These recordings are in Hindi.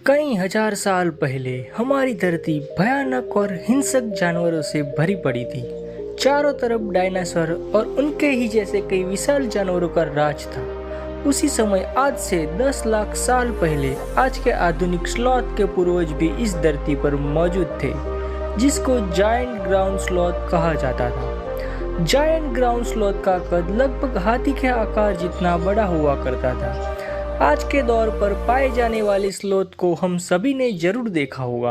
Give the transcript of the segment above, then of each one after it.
कई हजार साल पहले हमारी धरती भयानक और हिंसक जानवरों से भरी पड़ी थी। चारों तरफ डायनासोर और उनके ही जैसे कई विशाल जानवरों का राज था। उसी समय आज से 10 लाख साल पहले आज के आधुनिक स्लॉथ के पूर्वज भी इस धरती पर मौजूद थे, जिसको जायंट ग्राउंड स्लॉथ कहा जाता था। जायंट ग्राउंड स्लॉथ का कद लगभग हाथी के आकार जितना बड़ा हुआ करता था। आज के दौर पर पाए जाने वाले स्लॉथ को हम सभी ने जरूर देखा होगा।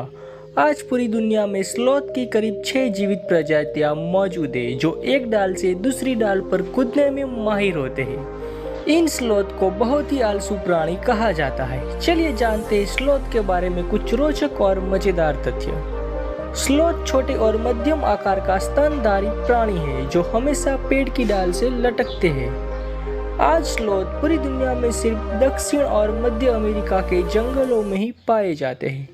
आज पूरी दुनिया में स्लॉथ की करीब 6 जीवित प्रजातियां मौजूद है, जो एक डाल से दूसरी डाल पर कूदने में माहिर होते हैं। इन स्लॉथ को बहुत ही आलसी प्राणी कहा जाता है। चलिए जानते हैं स्लॉथ के बारे में कुछ रोचक और मजेदार तथ्य। स्लॉथ छोटे और मध्यम आकार का स्तनधारी प्राणी है, जो हमेशा पेड़ की डाल से लटकते हैं। आज स्लॉथ पूरी दुनिया में सिर्फ दक्षिण और मध्य अमेरिका के जंगलों में ही पाए जाते हैं।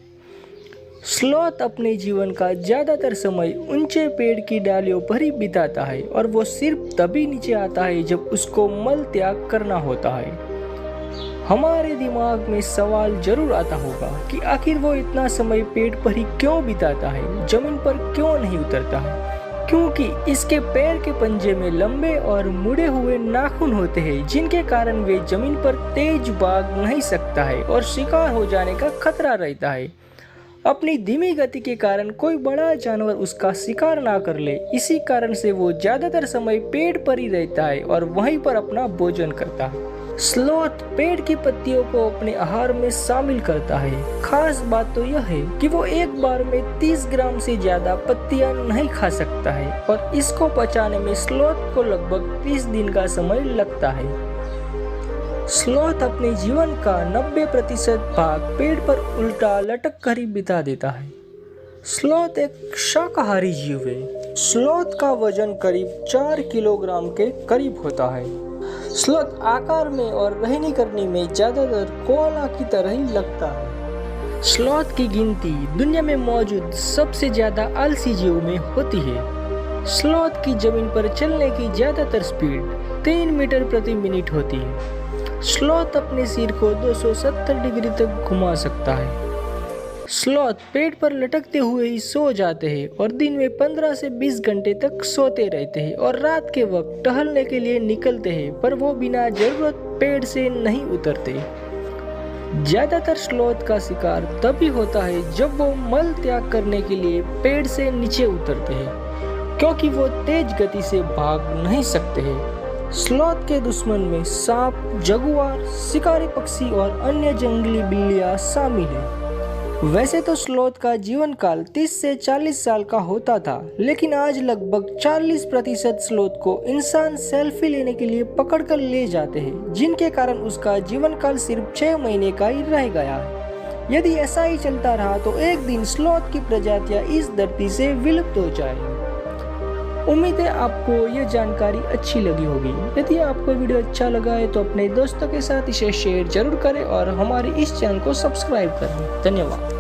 स्लॉथ अपने जीवन का ज्यादातर समय ऊंचे पेड़ की डालियों पर ही बिताता है, और वो सिर्फ तभी नीचे आता है जब उसको मल त्याग करना होता है। हमारे दिमाग में सवाल जरूर आता होगा कि आखिर वो इतना समय पेड़ पर ही क्यों बिताता है, जमीन पर क्यों नहीं उतरता है। क्योंकि इसके पैर के पंजे में लंबे और मुड़े हुए नाखून होते हैं, जिनके कारण वे जमीन पर तेज भाग नहीं सकता है और शिकार हो जाने का खतरा रहता है। अपनी धीमी गति के कारण कोई बड़ा जानवर उसका शिकार ना कर ले, इसी कारण से वो ज्यादातर समय पेड़ पर ही रहता है और वहीं पर अपना भोजन करता है। स्लॉथ पेड़ की पत्तियों को अपने आहार में शामिल करता है। खास बात तो यह है कि वो एक बार में 30 ग्राम से ज्यादा पत्तियां नहीं खा सकता है, और इसको पचाने में स्लॉथ को लगभग 30 दिन का समय लगता है। स्लॉथ अपने जीवन का 90% भाग पेड़ पर उल्टा लटक कर ही बिता देता है। स्लॉथ एक शाकाहारी जीव है। स्लॉथ का वजन करीब 4 किलोग्राम के करीब होता है। स्लॉथ आकार में और रहने करने में ज्यादातर कोआला की तरह ही लगता है। स्लॉथ की गिनती दुनिया में मौजूद सबसे ज्यादा आलसी जीवों में होती है। स्लॉथ की जमीन पर चलने की ज्यादातर स्पीड 3 मीटर प्रति मिनट होती है। स्लॉथ अपने सिर को 270 डिग्री तक घुमा सकता है। स्लॉथ पेड़ पर लटकते हुए ही सो जाते हैं और दिन में 15 से 20 घंटे तक सोते रहते हैं, और रात के वक्त टहलने के लिए निकलते हैं, पर वो बिना जरूरत पेड़ से नहीं उतरते। ज्यादातर स्लॉथ का शिकार तभी होता है जब वो मल त्याग करने के लिए पेड़ से नीचे उतरते हैं, क्योंकि वो तेज गति से भाग नहीं सकते हैं। स्लॉथ के दुश्मन में सांप, जगुआर, शिकारी पक्षी और अन्य जंगली बिल्लियां शामिल हैं। वैसे तो स्लॉथ का जीवन काल 30 से 40 साल का होता था, लेकिन आज लगभग 40% स्लॉथ को इंसान सेल्फी लेने के लिए पकड़कर ले जाते हैं, जिनके कारण उसका जीवन काल सिर्फ 6 महीने का ही रह गया है। यदि ऐसा ही चलता रहा तो एक दिन स्लॉथ की प्रजातियां इस धरती से विलुप्त हो जाएंगी। उम्मीद है आपको यह जानकारी अच्छी लगी होगी। यदि आपको वीडियो अच्छा लगा है तो अपने दोस्तों के साथ इसे शेयर जरूर करें और हमारे इस चैनल को सब्सक्राइब करें। धन्यवाद।